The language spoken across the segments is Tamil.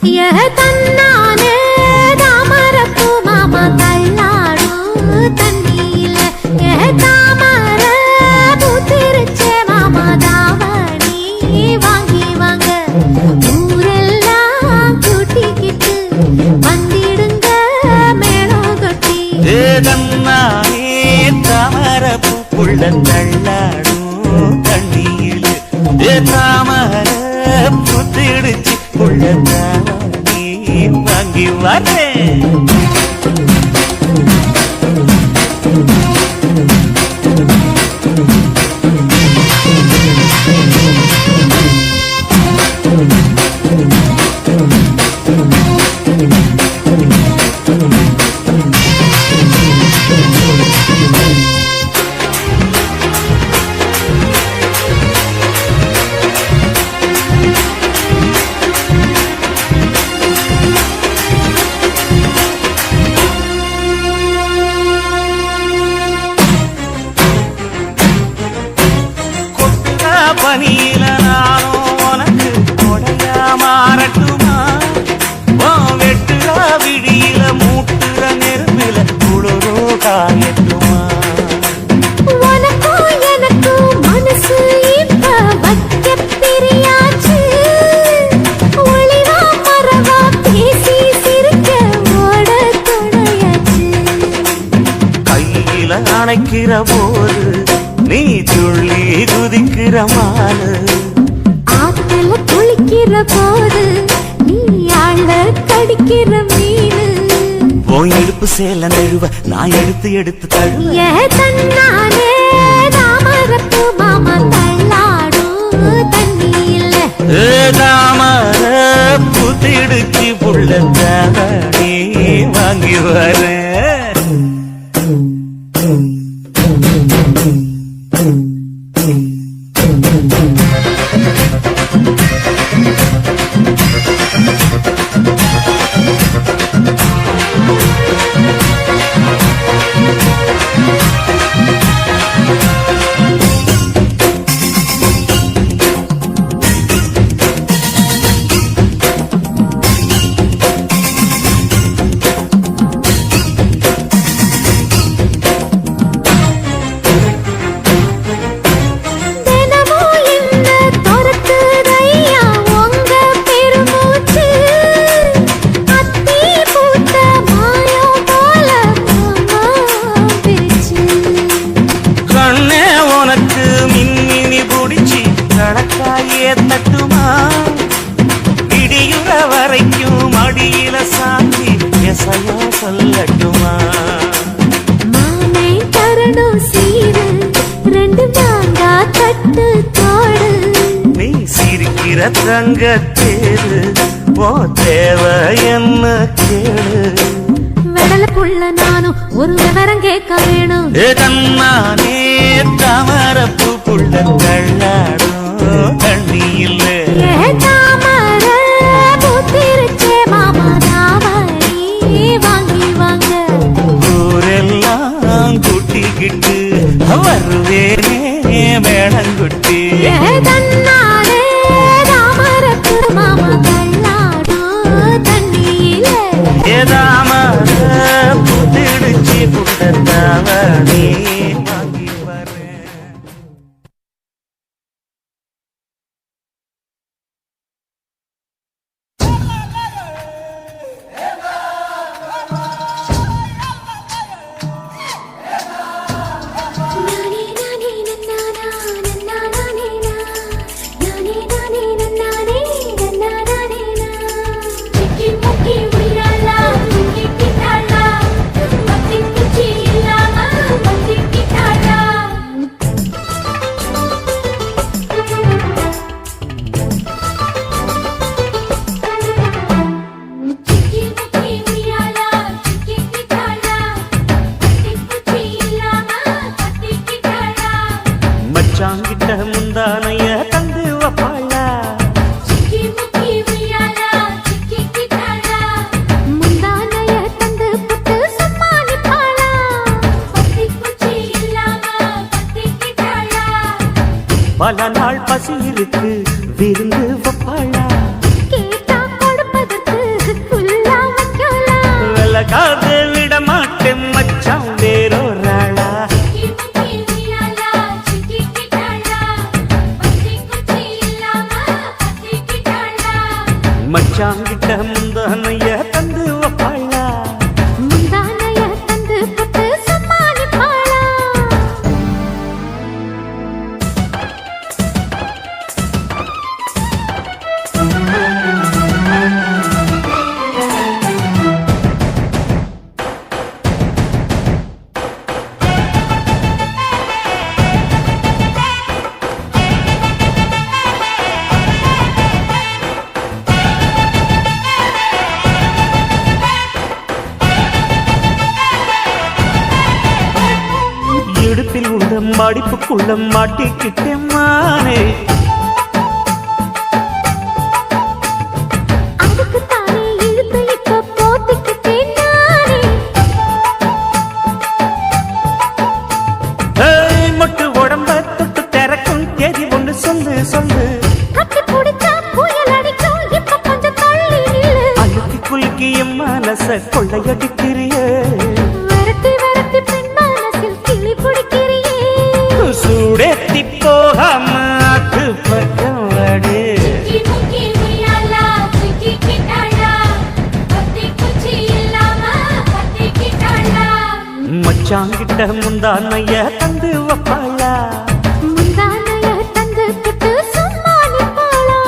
தன்னானே தாமரப்பூ மாமா தள்ளாடும் தண்ணியில தாமர பூத்திருச்சே மாமா தாவணி வாங்கி வாங்க ஊரெல்லாம் கூட்டிக்கிட்டு வந்திடுங்க மேளம் கொட்டி தன்னானே தாமரப்பூ புள்ள தள்ளாடும் தண்ணியில தாமர பூத்திடுச்சு நீ வாங்கி வரேன் பனியில நானும் உனக்கு கொடையா மாறட்டுமா வெட்டுற விடியில மூட்டுற நெருப்பில குளிரோ காயட்டுமா உனக்கும் எனக்கும் மனசு இப்ப வைக்க பிரியாச்சு ஒளிவா மரவா பேசி சிரிக்க ஓட துணையாச்சு கையில அணைக்கிற போது நீ துள்ளி குதிக்கிற மானு ஆத்துல குளிக்கிற போது நீ ஆள கடிக்கிற மீனு போய் எடுப்பு சேல நழுவ நான் எடுத்து எடுத்து தழுவ தன்னானே தாமரப்பூ மாமா தள்ளாடும் தண்ணியில தாமர பூத்திடுச்சு புள்ள நீ வாங்கி வர கணக்காயே தட்டுமா இடியுற வரைக்கும் மடியில சாத்தி எசையா சொல்லட்டுமா மானை தரணும் சீரு ரெண்டு மாங்கா தட்டு தோடு நீ சிரிக்கிற தங்கத்தேரு ஓ தேவை என்ன கேளு வெடலுக்குள்ள நானும் ஒரு விவரம் கேட்க வேணும் தன்னானே தாமரப்பூ புள்ள தள்ளாடும் தண்ணியில் தாமர பூத்திருச்சே மாமா தாவணி வாங்கி வாங்க ஊரெல்லாம் கூட்டிக்கிட்டு வருவேனே மேளங்குட்டி தன்னானே தாமரப்பூ மாமா தள்ளாடும் தண்ணியில தாமர பூத்திடுச்சு புள்ள தாவணி வாங்கி வரேன் மச்சாங்கிட்ட முந்தானைய தந்து வப்பாளா முந்தானைய தந்து புட்டு சம்மானிப்பாளா பல நாள் பசி இருக்கு விருந்து வப்பாளா கேட்டா கொடுப்பதற்கு மச்சாங்கிட்ட முந்தானைய தந்து வப்பாளா முந்தானைய தந்து புட்டு சம்மானிப்பாளா இடுப்பில் உள்ள மடிப்புக்குள்ள மாட்டிக்கிட்டேன் மானே அதுக்கு தானே இழுத்து இப்ப போத்திக்கிட்டேன் நானே ஏய், மொட்டு உடம்ப தொட்டு திறக்கும் தேதி ஒன்று சொல்லு சொல்லு கட்டி பிடிச்சா புயல் அடிக்கும் இப்ப கொஞ்சம் தள்ளி நில்லு அழுத்தி குலுக்கி என் மனச கொள்ளையடிக்கிறியே விரட்டி விரட்டி பெண் மனசில் கிளி பிடிக்கிறியே சூடேத்தி போகாம ஆத்து பக்கம் வாடு மச்சாங்கிட்ட முந்தானைய தந்து வப்பாளா முந்தானைய தந்து புட்டு சம்மானிப்பாளா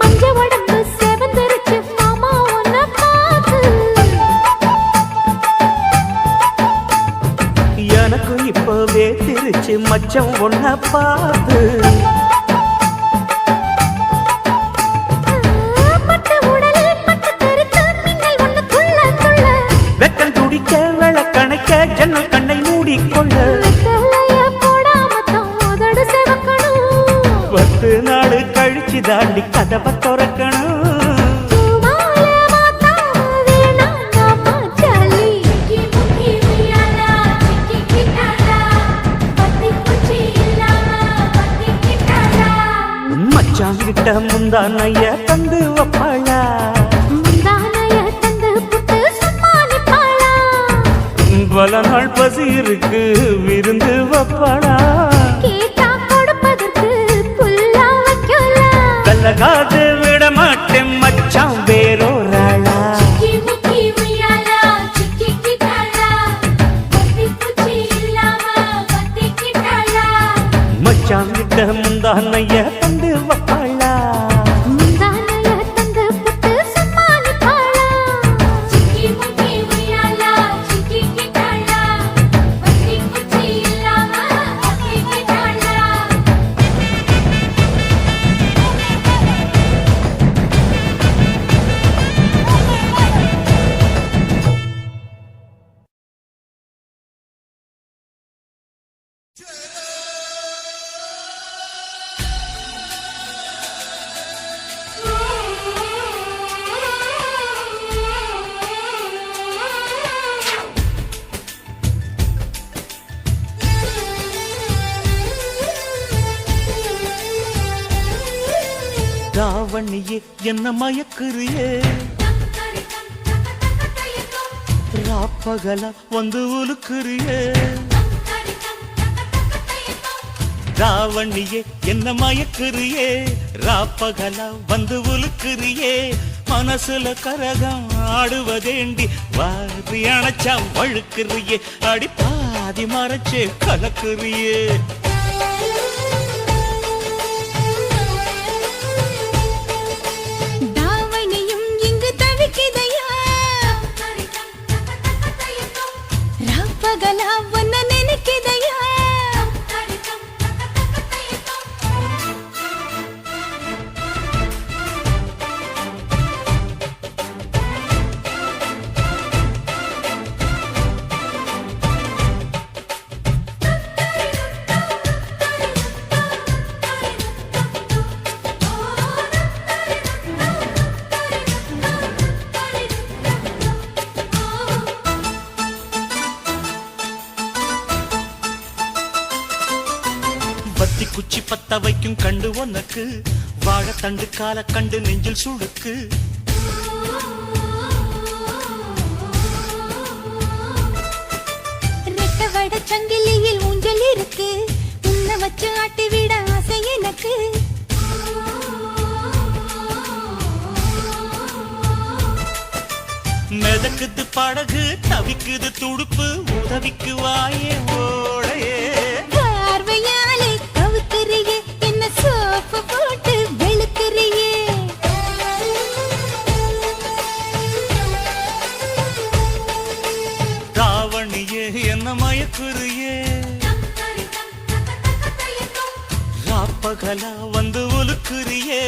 மஞ்ச உடம்பு செவந்திருச்சு மாமா உன்னை பார்த்து எனக்கும் இப்பவே திருச்சு மச்சம் ஒன்ன பார்த்து பட்டு உடலில் பட்டு தெறித்து மின்னல் ஒன்று துள்ள துள்ள வெக்கம் துடிக்க விளக்கணைக்க ஜன்னல் கண்ணை மூடிக்கொள்ள வெத்தலைய போடாம தான் உதடு செவக்கணும் 10 நாள் கழிச்சு தாண்டி கதவை திறக்கணும் பூமால மாத்தாம வேணாம் மாமா ஜாலி மச்சாங்கிட்ட முந்தானைய தந்து வப்பாளா முந்தானைய தந்து புட்டு சம்மானிப்பாளா பல நாள் பசி இருக்கு விருந்து வப்பாளா கேட்டா கொடுப்பதற்கு புல்லா வைக்கலாம் கல்லகாது விட மாட்டேன் மச்சான் வேறோராளா மச்சாங்கிட்ட முந்தானைய தந்து வப்பாளா முந்தானைய தந்து புட்டு சம்மானிப்பாளா ராவணியே என்ன மயக்குறியே ராப்பகல வந்து உலுக்குறியே ராவணியே என்ன மயக்குறியே ராப்பகல வந்து உலுக்குறியே மனசுல கரகம் ஆடுவதேண்டி வாரி அணைச்சா வழுக்குறியே அடி பாதி மறைச்சே கலக்குறியே தாவணியும் இங்கு தவிக்குதையா ராப்பகலா ஒன்ன நினைக்குதையா பத்த வைக்கும் கண்டு உனக்கு வாழைத்தண்டு கால கண்டு நெஞ்சில் சுடுக்கு ரெட்ட வட சங்கிலியில் ஊஞ்சல் இருக்கு உன்னை வச்சு ஆட்டி விட ஆசை எனக்கு மிதக்குது படகு தவிக்குது துடுப்பு உதவிக்கு வாயே ஓடையே பார்வையாலே கவுக்குறியே என்ன சோப்பு போட்டு வெளுக்குறியே தாவணியே என்ன மயக்குறியே ராப்பகலா வந்து உலுக்குறியே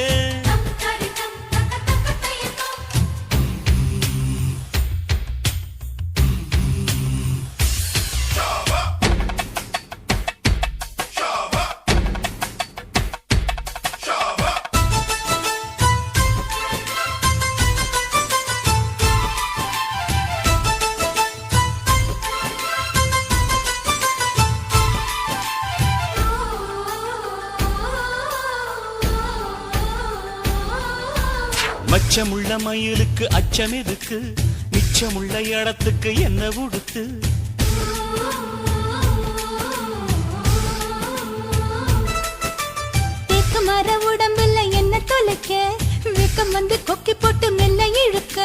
மச்சமுள்ள மயிலுக்கு அச்சம் எதுக்கு மிச்சமுள்ள இடத்துக்கு என்ன உடுத்து தேக்கு மர உடம்புல என்ன தொலைக்க வெக்கம் வந்து கொக்கி போட்டு மெல்ல இழுக்க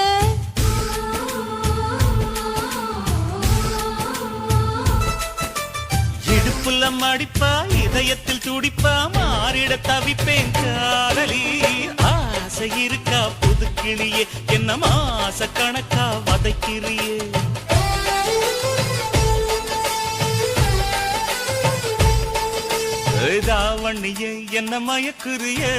இடுப்புல மடிப்பா இதயத்தில் துடிப்பா மாறிட தவிப்பேன் காதலி ஆசை இருக்கா புதுக்கிளியே என்ன மாச கணக்கா வதைக்கிறியே தாவணியே என்ன மயக்குறியே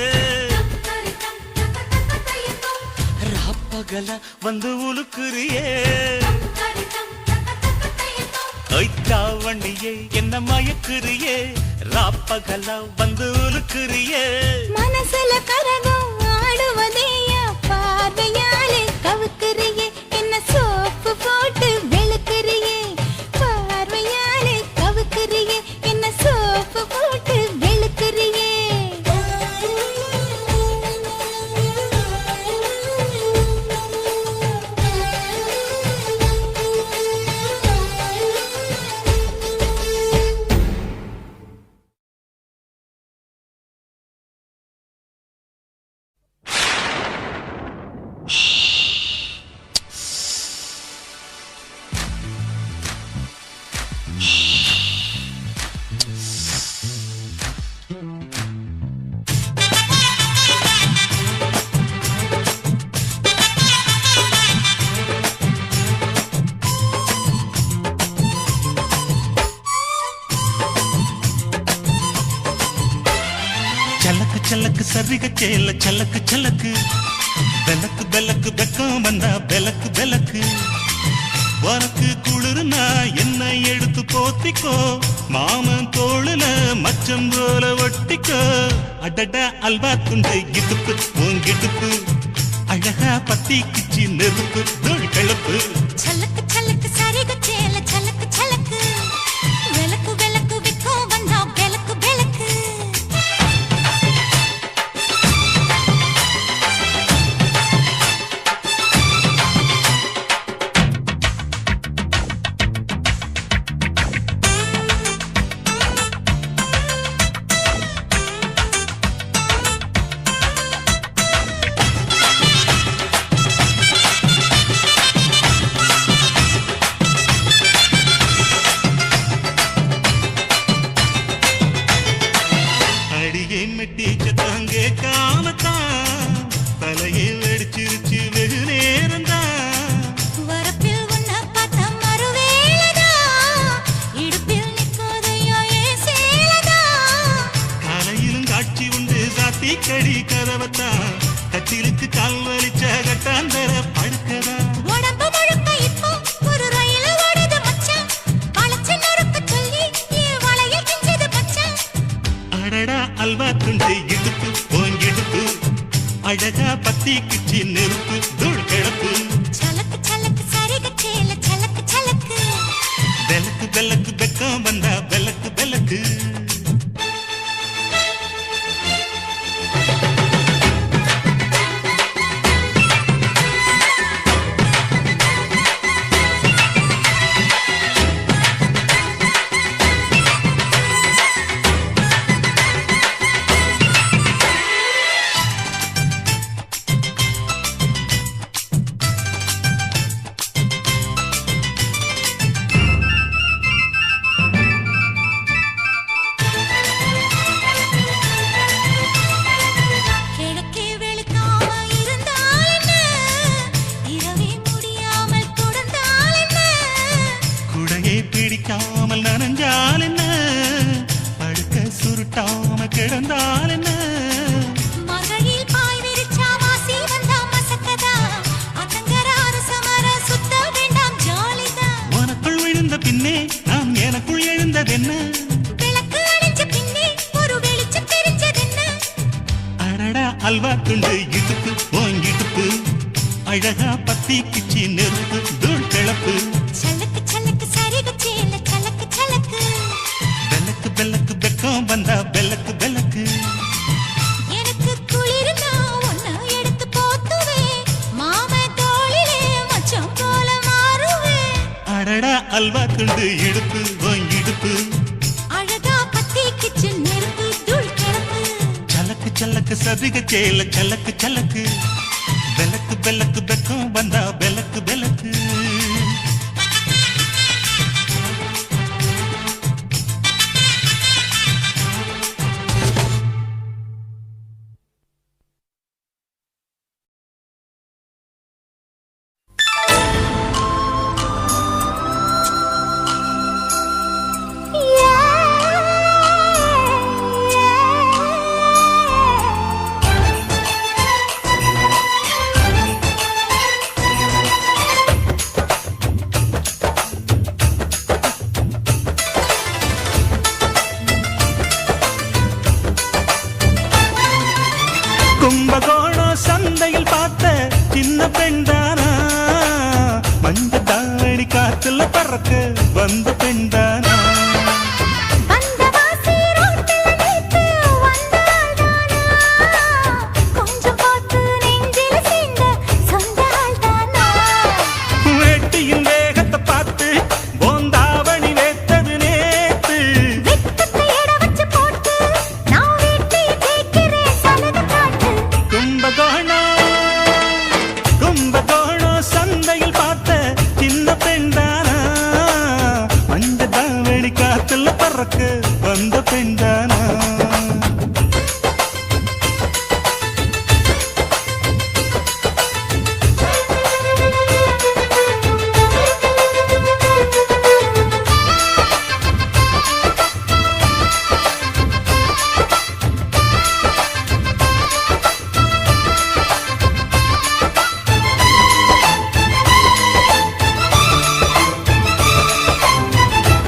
ராப்பகல வந்து உலுக்குறியே தாவணியே என்ன மயக்குறியே ராப்பகல வந்து உலுக்குறியே மனசுல கரகம் ஆடுவதேயா பார்வையாலே கவுக்குறியே என்ன சோப்பு போட்டு வெளுக்குறியே பார்வையாலே கவுக்குறியே என்ன சோப்பு போட்டு வெளுக்குறியே சலக்கு சரிக சேல சலக்கு சலக்கு பெலக்கு பெலக்கு வெக்கம் வந்தா பெலக்கு பெலக்கு உனக்கு குளிர்னா என்ன எடுத்து போத்திக்கோ மாமன் தோளுல மச்சம் போல ஒட்டிக்கோ அடடா அல்வா துண்டு இடுப்பு உங்கிடுப்பு அழகா பத்தி கிச்சி நெருப்பு தோல் கிளப்பு சலக்கு சலக்கு சரிக சேல சலக்கு சலக்கு வெலக்கு வெலக்கு வெக்கம் வந்தா பெலக்கு பெலக்கு கடி கதவத்தா கட்டிலுக்கு கால் வலிச்ச கட்டாந்தர படுக்கதா உடம்பு முழுக்க இப்போ ஒரு ரயில் ஓடுது மச்சான் வளைச்சு நொறுக்க சொல்லி வளையில் கிஞ்சது மச்சான் அடடா அல்வா துண்டு இடுப்பு போங்கிடுப்பு அழகா பத்தி கிச்சி நெருப்பு தூள் கிளப்பு சலக்கு சலக்கு சரிக சேல சலக்கு சலக்கு பெலக்கு பெலக்கு வெக்கம் வந்தா பெலக்கு பெலக்கு அல்வா துண்டு இடுப்பு ஓங்கிடுப்பு அழகா பத்திக்குச்சி நெருப்பு தூள் கிளப்பு சலக்கு சலக்கு சரிக சேல சலக்கு சலக்கு பெலக்கு பெலக்கு பெக்கம் வந்தா பெலக்கு பெலக்கு எனக்கு குளிர்னா ஒன்ன எடுத்து போத்துவே மாமே தோளிலே மச்சம் போல மாறுவே அடடா அல்வா துண்டு இடுப்பு ஓங்கிடுப்பு அழகா பத்திக்குச்சி நெருப்பு தூள் கிளப்பு சலக்கு சலக்கு சரிக சேல சலக்கு சலக்கு பெலக்கு பெலக்கு பெக்கம் வந்தா பெலக்கு பெலக்கு கும்பகோணம் சந்தையில் பார்த்த சின்ன பெண்தானா மஞ்ச தாவணி காத்துல பறக்க வந்த பெண்தானா வந்தவாசி ரோட்டில நீத்து வந்தாள்தானா கொஞ்சம் பார்த்து நெஞ்சில சேர்ந்த சொந்த ஆள்தானா வேட்டியின் வேகத்தை பார்த்து போந்தாவணி வேத்தது நேத்து வெட்டத்தை எட வச்சு போட்டு நான் வீட்டையே கேட்கிறேன் சலக காட்டு கும்பகோணம் சந்தையில் பார்த்த சின்ன பெண்தானா மஞ்ச தாவணி காத்துல பறக்க வந்த பெண்தானா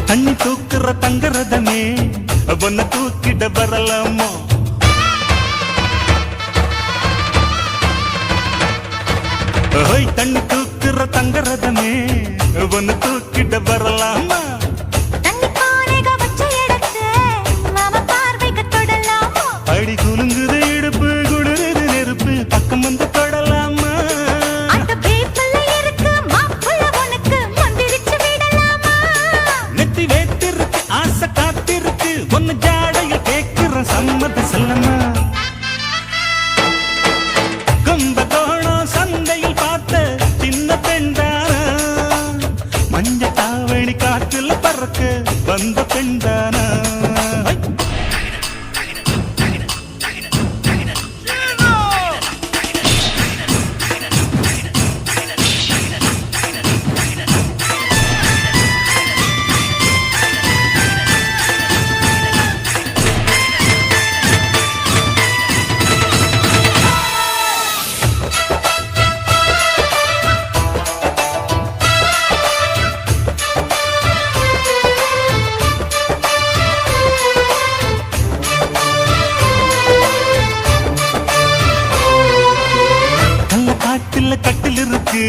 தண்ணி தூக்குற தங்கரதமே ஒன்ன தூக்கிட வரலாமோ ஓய் தண்ணி தூக்குற தங்கரதமே ஒன்ன தூக்கிட வரலாமா தண்ணி பானைக வச்ச இடத்து நாம பார்வைக்கு தொடலாமா அடி குலுங்குது இடுப்பு குளிருது நெருப்பு பக்கம் வந்து தொடலாமா அந்த பேப்பல்ல இருக்கு மாப்புள்ள உனக்கு மந்திரிச்சு விடலாமா நெத்தி வேத்திருக்கு ஆசை காத்திருக்கு ஒன்னு ஜாடையில் கேட்கிற சம்மத செல்லமா கும்பகோணம் சந்தையில் பார்த்த சின்ன பெண்தானா மஞ்ச தாவணி காற்றுல பறக்க வந்த பெண்தானா கள்ள காட்டுல கட்டில் இருக்கு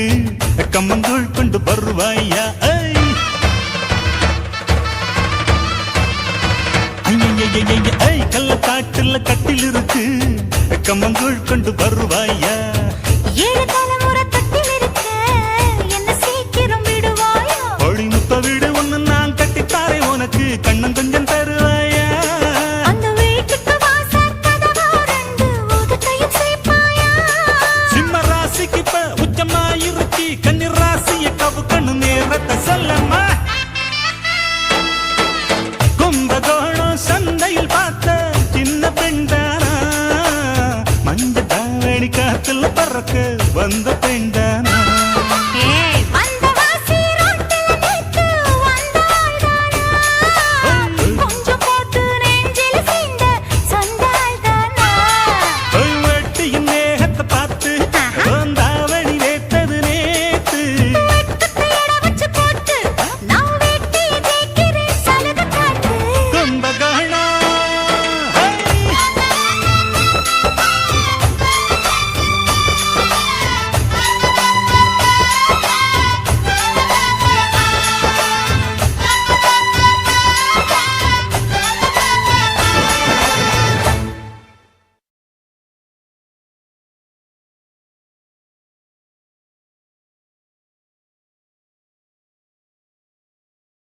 கம்மங்கூழ் கொண்டு வருவாயா கள்ள காட்டுல கட்டில் இருக்கு கம்மங்கூழ் கொண்டு வருவாயா ஏழு தலைமுறை தட்டில் இருக்க என்ன சீக்கிரம் விடுவாயா ஒளி முத்த வீடு ஒண்ணு நான் கட்டித்தாரே உனக்கு கண்ணன் கொஞ்சம் தருவாயா அந்த வீட்டுக்கு வாசல் கதவா ரெண்டு உதட்டையும் சேர்ப்பாயா சிம்ம ராசிக்கு இப்ப உச்சமாயிருச்சு கன்னி ராசிய கவு கண்ணு நேரத்தை சொல்லமா கும்பகோணம் சந்தையில் பார்த்த சின்ன பெண்தானா மஞ்ச தாவணி காத்துல பறக்க வந்த பெண்தானா